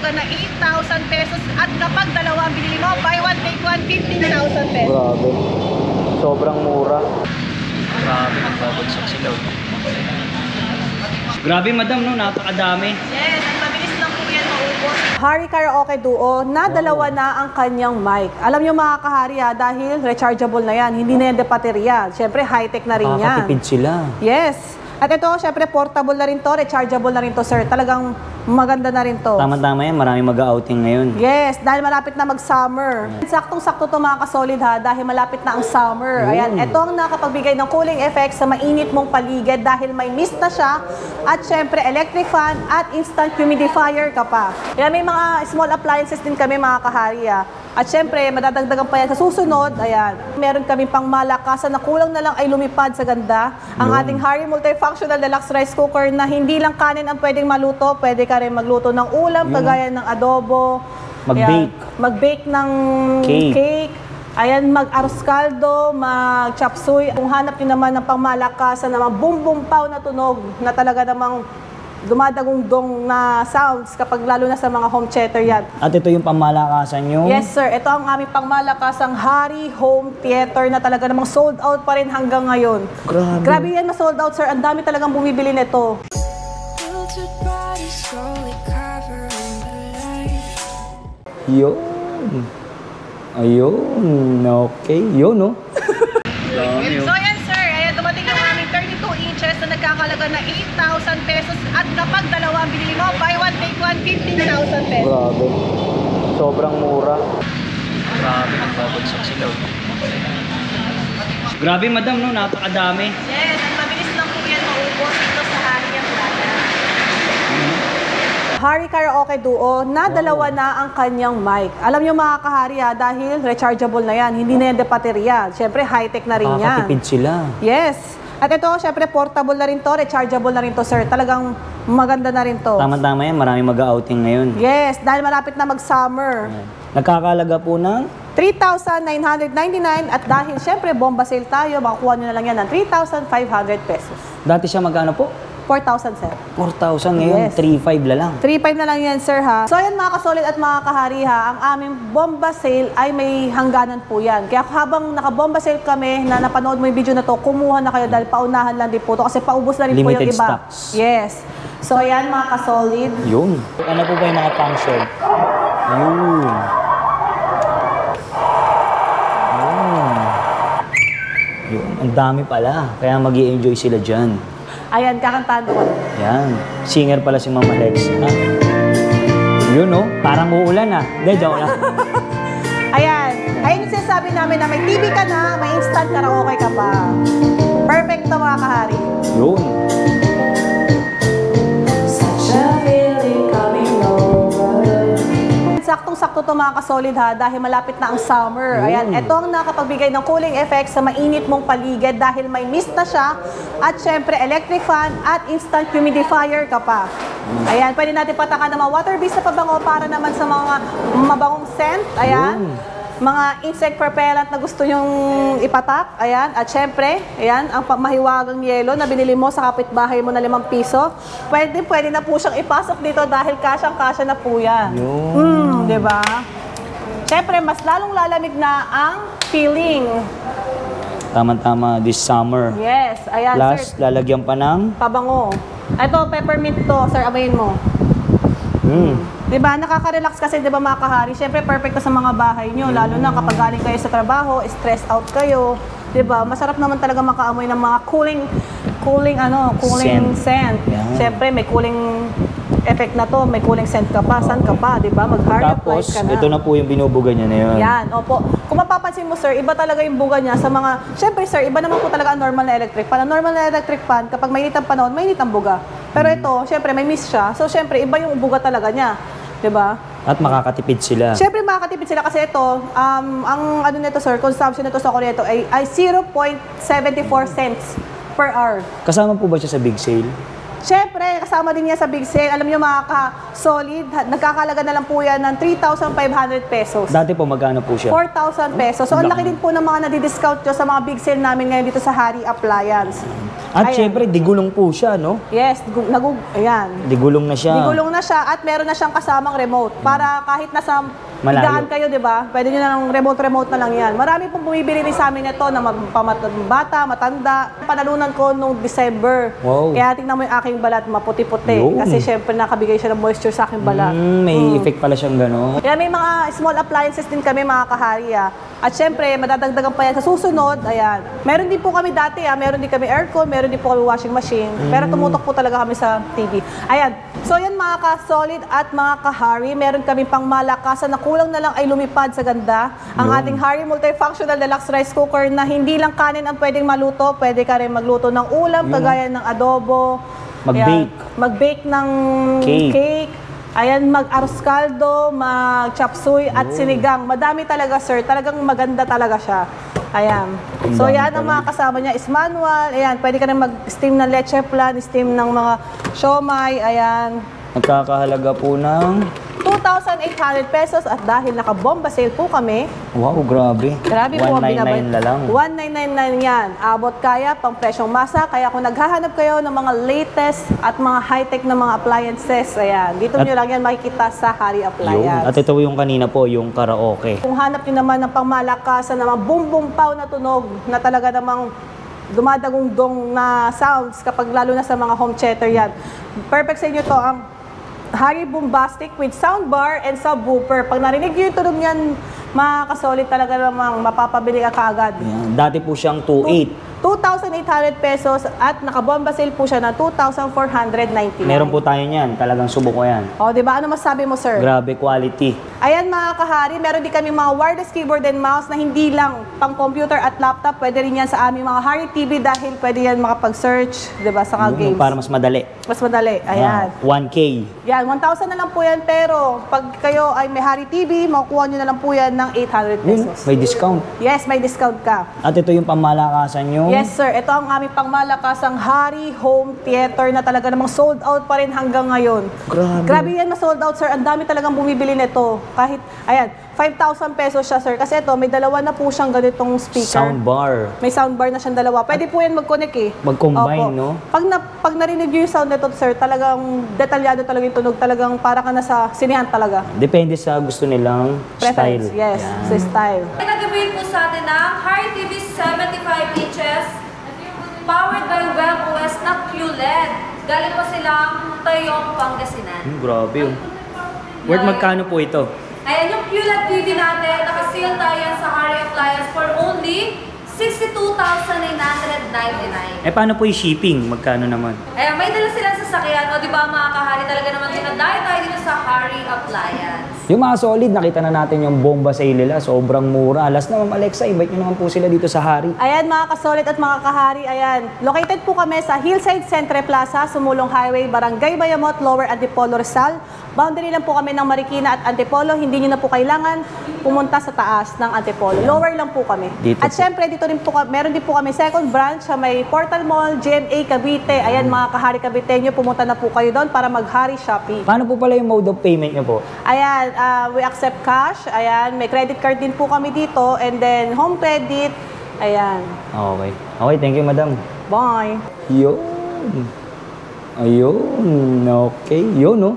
nagkakalaga na 8,000 pesos at kapag dalawa ang binili mo, buy one take one, 15,000 pesos. Grabe. Sobrang mura. Grabe, nagbabagsak sila. Grabe madam, no? Napakadami. Yes, at mabilis lang po yan maubos. Hari Karaoke Duo na dalawa na ang kanyang mic. Alam nyo mga kahari dahil rechargeable na yan. Hindi na yan de baterya. Siyempre high-tech na rin yan. Nakakatipid sila. Yes. At ito, siyempre portable na rin to, rechargeable na rin to, sir. Talagang maganda na rin to. Tama-tama yan, maraming mag-outing ngayon. Yes, dahil malapit na mag-summer. Saktong-sakto to mga kasolid dahil malapit na ang summer. Ayan, ito ang nakapagbigay ng cooling effect sa mainit mong paligid dahil may mist na siya. At syempre, electric fan at instant humidifier ka pa. Ayan, may mga small appliances din kami mga kahari. At syempre, madadagdagan pa yan sa susunod. Ayan, meron kami pang malakasan na kulang na lang ay lumipad sa ganda. Ang ating Hari Multifunctional Deluxe Rice Cooker na hindi lang kanin ang pwedeng maluto, pwede ka rin magluto ng ulam, kagaya ng adobo. Mag-bake. Mag-bake ng cake. Ayan, mag-aros kaldo, mag-chop suey. Kung hanap nyo naman ng pangmalakasan na bum bum pow na tunog na talaga namang dumadagong-dong na sounds kapag lalo na sa mga home theater yan. At ito yung pamalakasan nyo? Yes sir, ito ang aming pangmalakasang Hari Home Theater na talaga namang sold out pa rin hanggang ngayon. Grabe. Grabe yan na sold out sir, ang dami talagang bumibili nito. Yun. Ayun. Okay. Yun, no? So yan sir, ayan, dumating ang aming 32 inches na nagkakalaga na 8,000 pesos at kapag dalawa ang binili mo, buy one take one, 15,000 pesos. Grabe. Sobrang mura. Grabe, nagbabagsak sila. Grabe madam, no? Napakadami. Yes, at mabilis lang po yan maubos dito sa Hari ang Playa. Hari Karaoke Duo na dalawa na ang kanyang mic. Alam nyo mga kahari dahil rechargeable na yan. Hindi na yan de baterya. Siyempre high-tech na rin yan. Nakakatipid sila. Yes. At ito, siyempre portable na rin to, rechargeable na rin to, sir. Talagang maganda na rin to. Tama-tama yan, maraming mag-outing ngayon. Yes, dahil malapit na mag-summer. Nagkakalaga po ng 3,999 at dahil siyempre bomba sale tayo, makukuha nyo na lang yan ng 3,500 pesos. dati siya magkano po? 4,000, sir. 4,000 ngayon, Yes. 3,500 la lang. 3,500 na lang yan, sir, ha? So, yan mga kasolid at mga kahari, ha? Ang aming bomba sale ay may hangganan po yan. Kaya habang nakabomba sale kami, na napanood mo yung video na to, kumuha na kayo dahil paunahan lang din po to kasi paubos na rin po yung Limited iba. stocks. Yes. So, yan mga kasolid. Yun. Ano po ba yung mga function? Yun. Yun. Ang dami pala. Kaya mag-i-enjoy sila dyan. Ayan, kakantahan ko. Yan. Singer pala si Mama Lex. Ha? Yun, no? Parang uulan, ha? Hindi, joke lang. Ayan. Ayun yung sinasabi namin na may TV ka na, may instant karaoke ka pa. Perfect to mga kahari. Yun. Saktong-sakto to mga kasolid ha, dahil malapit na ang summer. Ayan, ito ang nakapagbigay ng cooling effect sa mainit mong paligid dahil may mist na siya at syempre electric fan at instant humidifier ka pa. Ayan, pwede natin patakan ng mga water-based na pabango para naman sa mga mabangong scent. Ayan. Mga insect repellent na gusto nyong ipatak, ayan, at syempre, ayan, ang mahiwagang yelo na binili mo sa kapitbahay mo na 5 piso, pwede na po siyang ipasok dito dahil kasyang-kasya na po yan. Di ba? Syempre, mas lalong lalamig na ang feeling. Tama-tama, this summer. Yes, ayan, Plus, sir. lalagyan pa ng... Pabango. Ito, peppermint to, sir, abayin mo. Diba, nakaka-relax kasi, diba mga kahari, syempre perfect to sa mga bahay nyo, lalo na kapag galing kayo sa trabaho, stress out kayo, diba, masarap naman talaga makaamoy ng mga cooling scent. Yeah. Syempre, may cooling effect na to, may cooling scent ka pa, saan ka pa, diba, mag-harness Tapos, ka na. ito na po yung binubuga niya na yun. Yan, opo. Kung mapapansin mo, sir, iba talaga yung buga niya sa mga... Siyempre, sir, iba naman po talaga ang normal na electric fan. Ang normal na electric fan, kapag mainit ang panahon, mainit ang buga. Pero ito, siyempre, may mist siya. So, siyempre, iba yung buga talaga niya. Diba? At makakatipid sila. Siyempre, makakatipid sila kasi ito, ang ano nito, sir, consumption nito sa kuryente ay 0.74 cents per hour. Kasama po ba siya sa big sale? Siyempre, kasama din yan sa big sale. Alam niyo mga ka-solid, nagkakalaga na lang po yan ng 3,500 pesos. Dati po, magkano po siya? 4,000 pesos. So, ang laki din po ng mga nadi-discount nyo sa mga big sale namin ngayon dito sa Hari Appliance. At Ayan. syempre, digulong po siya, no? Yes, ayan. Digulong na siya. Digulong na siya at meron na siyang kasamang remote. Para kahit nasa Malayo. higaan kayo, di ba? Pwede nyo na ng remote na lang yan. Marami pong bumibili rin sa amin ito na bata, matanda. Panalunan ko nung December. Wow. Kaya tingnan mo yung aking balat, maputi-puti. Yun. Kasi syempre nakabigay siya ng moisture sa aking balat. May effect pala siyang gano'n. Kaya may mga small appliances din kami mga kahari. At syempre, madadagdagan pa yan sa susunod. Ayan. Meron din po kami dati. Meron din kami aircon, meron din po kami washing machine. Pero tumutok po talaga kami sa TV. Ayan. So yan mga ka-solid at mga kahari. Meron kami pang malakasan na kulang na lang ay lumipad sa ganda. Ang ating Hari Multifunctional Deluxe Rice Cooker na hindi lang kanin ang pwedeng maluto. Pwede ka rin magluto ng ulam, kagaya ng adobo. Mag-bake. Ayan. Mag-bake ng cake. Ayan, mag-arroz caldo, mag-chop suey at sinigang. Madami talaga, sir. Talagang maganda talaga siya. Ayan. So, yan ang mga kasama niya is manual. Ayan, pwede ka na mag-steam ng leche flan, steam ng mga siomay. Ayan. Nagkakahalaga po ng... 2,800 pesos at dahil naka-bomba sale po kami, Wow, grabe. grabe po ang 199 na lang. 1999 yan. Abot kaya, pang presyong masa. Kaya kung naghahanap kayo ng mga latest at mga high-tech na mga appliances, ayan, dito nyo lang yan makikita sa Hari Yun. Appliance. At ito yung kanina po, yung karaoke. Kung hanap nyo naman ng pangmalakasan, ng mga boom-boom pow na tunog na talaga namang dumadagong-dong na sounds kapag lalo na sa mga home theater yan. Perfect sa inyo to ang Hari Boombastic with soundbar and subwoofer. Pag narinig nyo yung tunog niyan, mga kasolid talaga namang mapapabili ka kaagad. Yan. Dati po siyang 2.8. 2,800 pesos at nakabomba sale po siya na 2,499. Meron po tayo niyan. Talagang subok ko yan. O, di ba? Ano masabi mo, sir? Grabe quality. Ayan mga kahari, meron din kami mga wireless keyboard and mouse na hindi lang pang computer at laptop. Pwede rin yan sa aming mga Hari TV dahil pwede yan makapag-search, di ba, sa games. Para mas madali. Mas madali. Ayan. 1K. Yan, 1,000 na lang po yan. Pero pag kayo ay may Hari TV, makukuha nyo na lang po yan ng 800 pesos. May discount. Yes, may discount ka. At ito yung pamalakasan nyo. Yes, sir. Ito ang aming pangmalakasang Hari Home Theater na talaga namang sold out pa rin hanggang ngayon. Grabe yan na sold out, sir. Ang dami talagang bumibili nito. Kahit, ayan, 5,000 pesos siya, sir. Kasi ito, may dalawa na po siyang ganitong speaker. Soundbar. May soundbar na siyang dalawa. Pwede po yan mag-connect eh. Mag-combine, Opo. no? Pag narinig nyo yung sound nito, sir, talagang detalyado talaga yung tunog. Talagang para ka na sa sinihan talaga. Depende sa gusto nilang Preference, style. yes. Yan. Sa style. Nag-avail po sa atin ng Hari TV 75 inches, powered by WebOS na QLED. Galing pa silang Tayong, Pangasinan. Grabe yun. Worth magkano po ito? Ayan yung QLED TV natin, naka-sale tayo yan sa Hari Appliance for only 62,999. Eh paano po yung shipping? Magkano naman? Ayan, may dala silang sasakyan. O di ba mga kahari, talaga naman dinadayo tayo dito sa Hari Appliance. Yung mga solid, nakita na natin yung bomba sale nila. Sobrang mura. Last na, Ma'am Alexa, invite nyo naman po sila dito sa Hari. Ayan mga kasolid at mga kahari, ayan. Located po kami sa Hillside Centre Plaza, Sumulong Highway, Barangay Bayamot, Lower Antipolo, Rizal. Boundary lang po kami ng Marikina at Antipolo. Hindi nyo na po kailangan pumunta sa taas ng Antipolo. Lower lang po kami. Dito at po. syempre, dito rin po, meron din po kami second branch sa may Portal Mall, GMA Cavite. Ayan mga kahari Caviteño, pumunta na po kayo doon para mag-Hari Shopping. Paano po pala yung mode of payment nyo po? Ayan, we accept cash. Ayan, may credit card din po kami dito. And then, home credit. Ayan. Okay. Okay, thank you, madam. Bye. Yun. Ayun. Okay. Yun, no?